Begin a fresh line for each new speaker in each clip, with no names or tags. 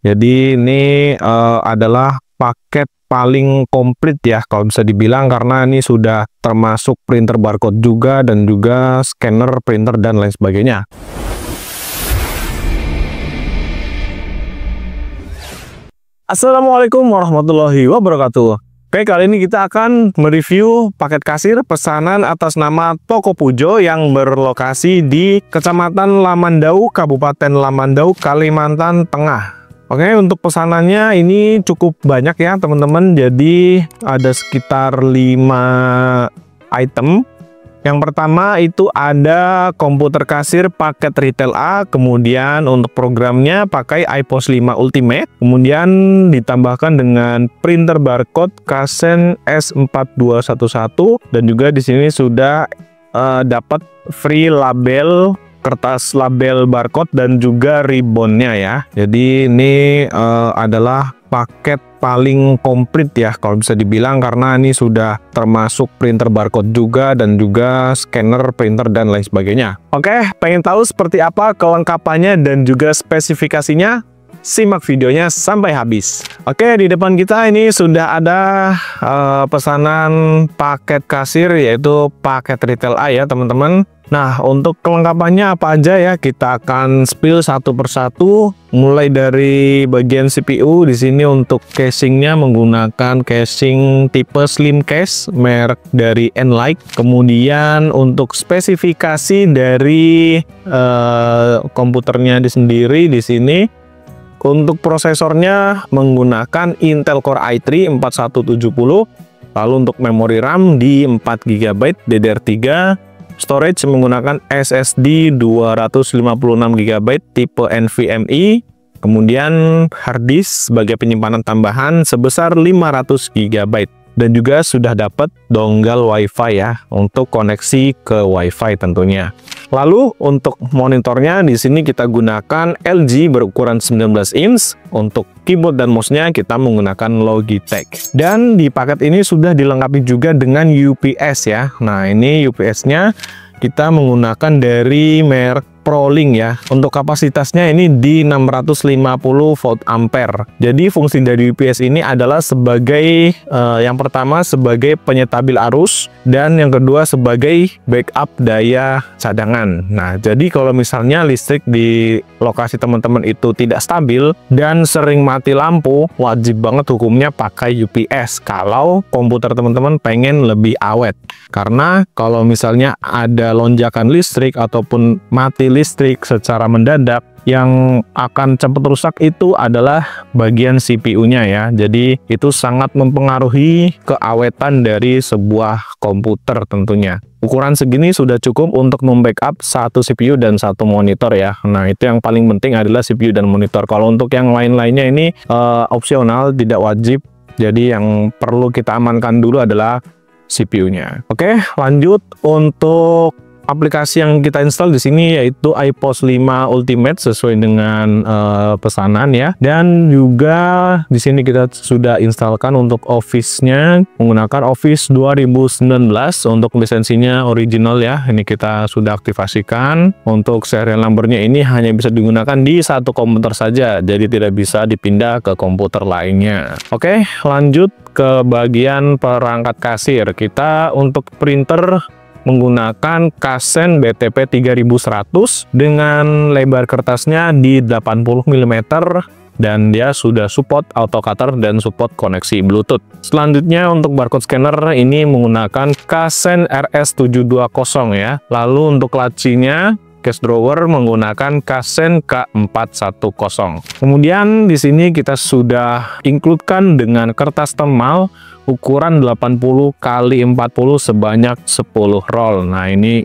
Jadi ini adalah paket paling komplit ya kalau bisa dibilang, karena ini sudah termasuk printer barcode juga dan juga scanner printer dan lain sebagainya. Assalamualaikum warahmatullahi wabarakatuh. Oke, kali ini kita akan mereview paket kasir pesanan atas nama Toko Pujo yang berlokasi di Kecamatan Lamandau, Kabupaten Lamandau, Kalimantan Tengah. Oke, untuk pesanannya ini cukup banyak ya teman-teman. Jadi ada sekitar 5 item. Yang pertama itu ada komputer kasir paket retail A, kemudian untuk programnya pakai iPOS 5 Ultimate, kemudian ditambahkan dengan printer barcode Kasen S4211, dan juga di sini sudah dapat free label, kertas label barcode dan juga ribbonnya ya. Jadi ini adalah paket paling komplit ya kalau bisa dibilang, karena ini sudah termasuk printer barcode juga dan juga scanner printer dan lain sebagainya. Oke, pengen tahu seperti apa kelengkapannya dan juga spesifikasinya? Simak videonya sampai habis. Oke, di depan kita ini sudah ada pesanan paket kasir, yaitu paket retail A ya teman-teman. Nah, untuk kelengkapannya apa aja ya, kita akan spill satu persatu. Mulai dari bagian CPU. Di sini untuk casingnya menggunakan casing tipe slim case merek dari Enlight. Kemudian untuk spesifikasi dari komputernya sendiri di sini, untuk prosesornya menggunakan Intel Core i3 4170. Lalu untuk memori RAM di 4 GB DDR3. Storage menggunakan SSD 256 GB tipe NVMe. Kemudian hard disk sebagai penyimpanan tambahan sebesar 500 GB. Dan juga sudah dapat dongle WiFi ya untuk koneksi ke WiFi tentunya. Lalu untuk monitornya di sini kita gunakan LG berukuran 19 inch. Untuk keyboard dan mouse-nya kita menggunakan Logitech. Dan di paket ini sudah dilengkapi juga dengan UPS ya. Nah, ini UPS-nya kita menggunakan dari merek ProLink ya. Untuk kapasitasnya ini di 650 volt ampere. Jadi fungsi dari UPS ini adalah sebagai yang pertama sebagai penyetabil arus, dan yang kedua sebagai backup daya cadangan. Nah, jadi kalau misalnya listrik di lokasi teman-teman itu tidak stabil dan sering mati lampu, wajib banget hukumnya pakai UPS kalau komputer teman-teman pengen lebih awet. Karena kalau misalnya ada lonjakan listrik ataupun mati listrik secara mendadak, yang akan cepat rusak itu adalah bagian CPU-nya ya. Jadi itu sangat mempengaruhi keawetan dari sebuah komputer tentunya. Ukuran segini sudah cukup untuk membackup satu CPU dan satu monitor ya. Nah, itu yang paling penting adalah CPU dan monitor. Kalau untuk yang lain-lainnya ini opsional, tidak wajib. Jadi yang perlu kita amankan dulu adalah CPU-nya. Oke, lanjut untuk aplikasi yang kita install di sini yaitu iPOS 5 Ultimate sesuai dengan pesanan ya. Dan juga di sini kita sudah instalkan untuk Office-nya menggunakan Office 2019 untuk lisensinya original ya. Ini kita sudah aktifasikan. Untuk serial number-nya ini hanya bisa digunakan di satu komputer saja, jadi tidak bisa dipindah ke komputer lainnya. Oke, lanjut ke bagian perangkat kasir. Kita untuk printer menggunakan Kasen BTP 3100 dengan lebar kertasnya di 80 mm dan dia sudah support auto cutter dan support koneksi Bluetooth. Selanjutnya untuk barcode scanner ini menggunakan Kasen RS720 ya. Lalu untuk lacinya case drawer menggunakan Kasen K410. Kemudian di sini kita sudah includekan dengan kertas thermal ukuran 80 x 40 sebanyak 10 roll. Nah, ini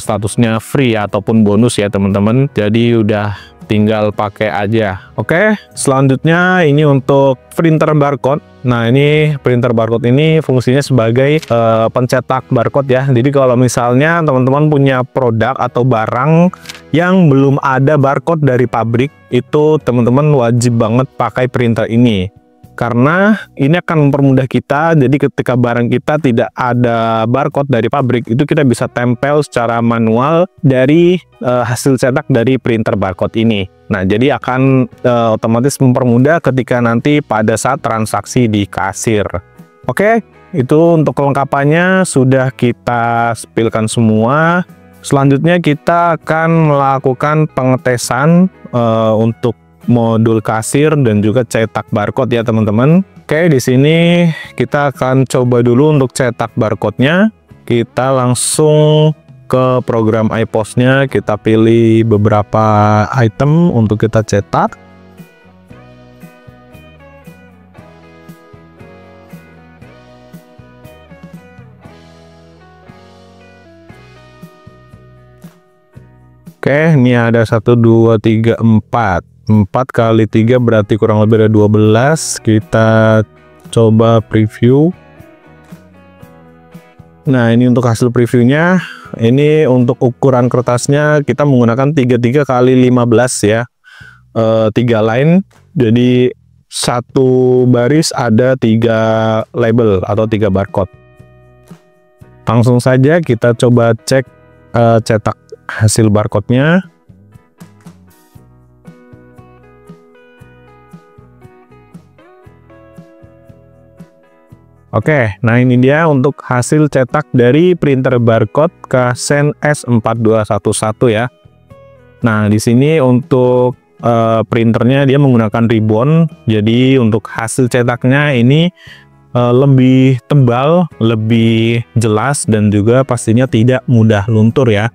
statusnya free ataupun bonus ya teman-teman. Jadi udah tinggal pakai aja. Oke, selanjutnya ini untuk printer barcode. Nah, ini printer barcode ini fungsinya sebagai pencetak barcode ya. Jadi kalau misalnya teman-teman punya produk atau barang yang belum ada barcode dari pabrik, itu teman-teman wajib banget pakai printer ini. karena ini akan mempermudah kita. Jadi ketika barang kita tidak ada barcode dari pabrik, itu kita bisa tempel secara manual dari hasil cetak dari printer barcode ini. Nah, jadi akan otomatis mempermudah ketika nanti pada saat transaksi di kasir. Oke, itu untuk kelengkapannya sudah kita spillkan semua. Selanjutnya kita akan melakukan pengetesan untuk modul kasir dan juga cetak barcode ya teman-teman. Oke, di sini kita akan coba dulu untuk cetak barcode-nya. Kita langsung ke program iPOS-nya, kita pilih beberapa item untuk kita cetak. Oke, ini ada 1, 2, 3, 4. 4 kali 3 berarti kurang lebih ada 12. Kita coba preview. Nah, ini untuk hasil previewnya. Ini untuk ukuran kertasnya kita menggunakan 33 kali 15 ya. 3 line. Jadi satu baris ada 3 label atau 3 barcode. Langsung saja kita coba cek cetak hasil barcode-nya. Oke, nah ini dia untuk hasil cetak dari printer barcode Kasen S4211 ya. Nah, di sini untuk printernya dia menggunakan ribbon. Jadi untuk hasil cetaknya ini lebih tebal, lebih jelas, dan juga pastinya tidak mudah luntur ya.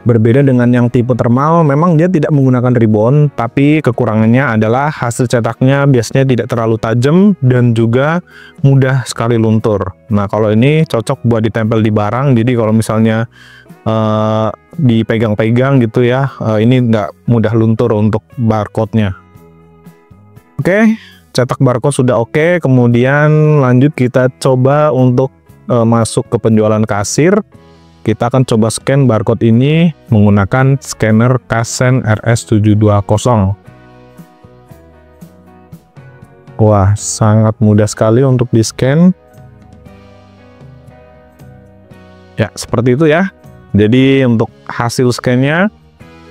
Berbeda dengan yang tipe thermal, memang dia tidak menggunakan ribbon, tapi kekurangannya adalah hasil cetaknya biasanya tidak terlalu tajam dan juga mudah sekali luntur. Nah, kalau ini cocok buat ditempel di barang, jadi kalau misalnya dipegang-pegang gitu ya, ini nggak mudah luntur untuk barcode-nya. Oke, cetak barcode sudah oke, kemudian lanjut kita coba untuk masuk ke penjualan kasir. Kita akan coba scan barcode ini menggunakan scanner Kasen RS720. Wah, sangat mudah sekali untuk di-scan. Ya, seperti itu ya. Jadi untuk hasil scan-nya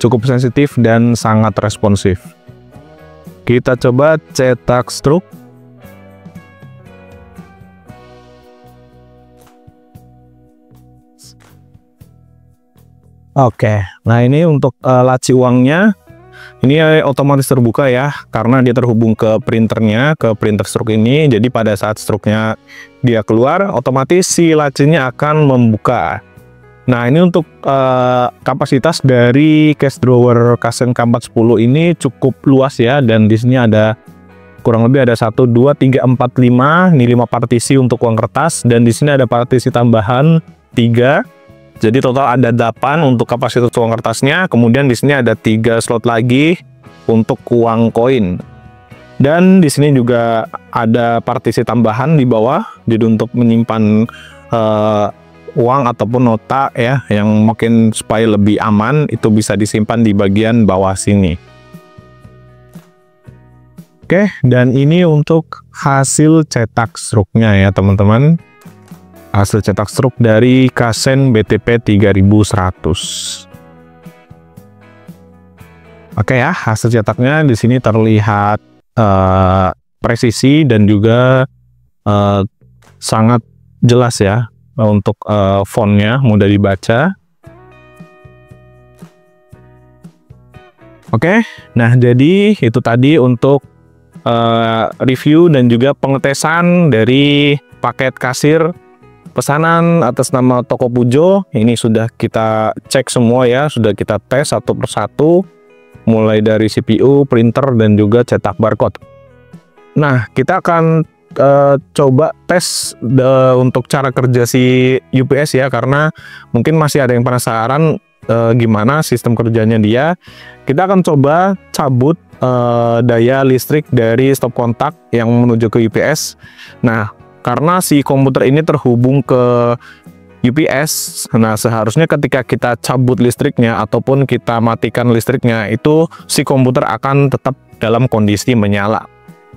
cukup sensitif dan sangat responsif. Kita coba cetak stroke. Oke, nah ini untuk laci uangnya, ini otomatis terbuka ya, karena dia terhubung ke printernya, ke printer stroke ini. Jadi pada saat stroke-nya dia keluar, otomatis si lacinya akan membuka. Nah, ini untuk kapasitas dari case drawer Kasen K410 ini cukup luas ya, dan di sini ada kurang lebih ada 1, 2, 3, 4, 5, ini 5 partisi untuk uang kertas, dan di sini ada partisi tambahan 3. Jadi total ada 8 untuk kapasitas uang kertasnya. Kemudian di sini ada 3 slot lagi untuk uang koin. Dan di sini juga ada partisi tambahan di bawah. Jadi untuk menyimpan uang ataupun nota ya, yang mungkin supaya lebih aman, itu bisa disimpan di bagian bawah sini. Oke, dan ini untuk hasil cetak stroke-nya ya teman-teman. Hasil cetak stroke dari Kasen BTP 3100. Oke ya, hasil cetaknya di sini terlihat presisi dan juga sangat jelas ya untuk fontnya, mudah dibaca. Oke, nah jadi itu tadi untuk review dan juga pengetesan dari paket kasir pesanan atas nama Toko Pujo. Ini sudah kita cek semua ya, sudah kita tes satu persatu, mulai dari CPU, printer, dan juga cetak barcode. Nah, kita akan coba tes untuk cara kerja si UPS ya, karena mungkin masih ada yang penasaran gimana sistem kerjanya dia. Kita akan coba cabut daya listrik dari stop kontak yang menuju ke UPS. Nah, karena si komputer ini terhubung ke UPS, nah seharusnya ketika kita cabut listriknya ataupun kita matikan listriknya, itu si komputer akan tetap dalam kondisi menyala.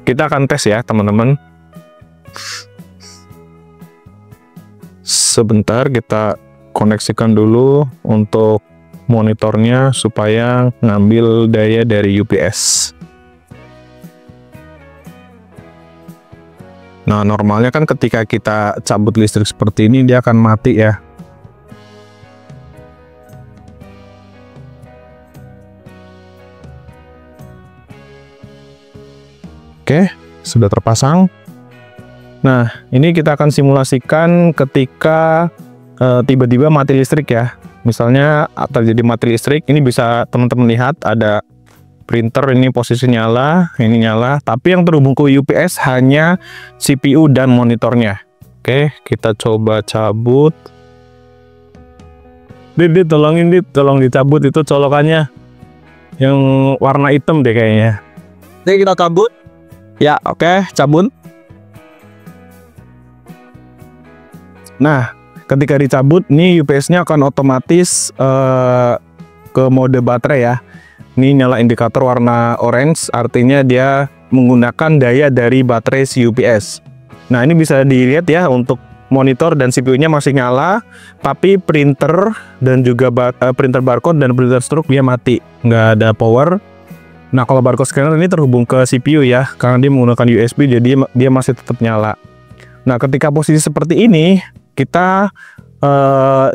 kita akan tes ya teman-teman. Sebentar, kita koneksikan dulu untuk monitornya supaya ngambil daya dari UPS. Nah, normalnya kan ketika kita cabut listrik seperti ini dia akan mati ya. Oke, sudah terpasang. Nah, ini kita akan simulasikan ketika tiba-tiba mati listrik ya. Misalnya terjadi mati listrik, ini bisa teman-teman lihat ada printer ini posisi nyala, ini nyala, tapi yang terhubung ke UPS hanya CPU dan monitornya. Oke, kita coba cabut. Dit, tolongin Dit, tolong dicabut itu colokannya. Yang warna hitam deh kayaknya.
Jadi kita cabut.
Ya, oke, cabut. Nah, ketika dicabut, nih UPS-nya akan otomatis ke mode baterai ya. Ini nyala indikator warna orange, artinya dia menggunakan daya dari baterai si UPS. Nah, ini bisa dilihat ya, untuk monitor dan CPU-nya masih nyala, tapi printer dan juga printer barcode dan printer stroke dia mati, nggak ada power. Nah, kalau barcode scanner ini terhubung ke CPU ya, karena dia menggunakan USB, jadi dia masih tetap nyala. Nah, ketika posisi seperti ini, kita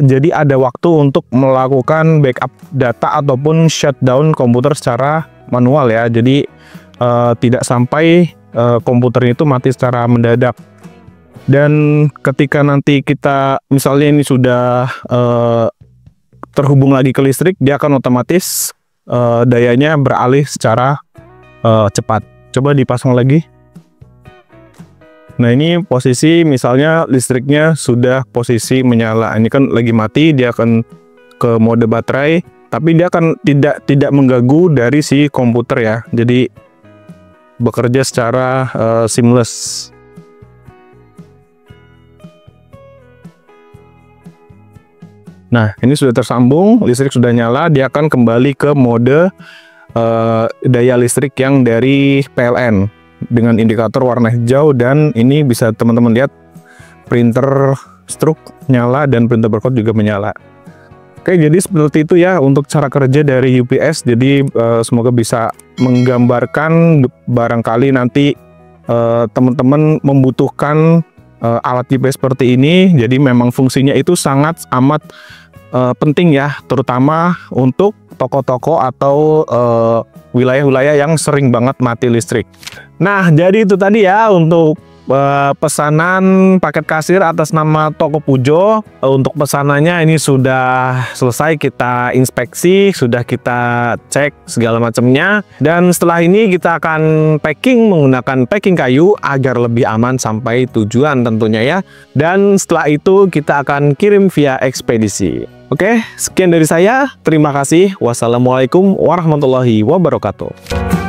jadi ada waktu untuk melakukan backup data ataupun shutdown komputer secara manual ya. Jadi tidak sampai komputernya itu mati secara mendadak. Dan ketika nanti kita misalnya ini sudah terhubung lagi ke listrik, dia akan otomatis dayanya beralih secara cepat. Coba dipasang lagi. Nah, ini posisi misalnya listriknya sudah posisi menyala. Ini kan lagi mati, dia akan ke mode baterai, tapi dia akan tidak mengganggu dari si komputer ya. Jadi bekerja secara seamless. Nah, ini sudah tersambung, listrik sudah nyala, dia akan kembali ke mode daya listrik yang dari PLN dengan indikator warna hijau, dan ini bisa teman-teman lihat printer stroke nyala dan printer barcode juga menyala. Oke, jadi seperti itu ya untuk cara kerja dari UPS. Jadi semoga bisa menggambarkan barangkali nanti teman-teman membutuhkan alat UPS seperti ini. Jadi memang fungsinya itu sangat amat penting ya, terutama untuk toko-toko atau wilayah-wilayah yang sering banget mati listrik. Nah, jadi itu tadi ya untuk pesanan paket kasir atas nama Toko Pujo. Untuk pesanannya ini sudah selesai kita inspeksi, sudah kita cek segala macamnya, dan setelah ini kita akan packing menggunakan packing kayu agar lebih aman sampai tujuan tentunya ya. Dan setelah itu kita akan kirim via ekspedisi. Oke, sekian dari saya. Terima kasih. Wassalamualaikum warahmatullahi wabarakatuh.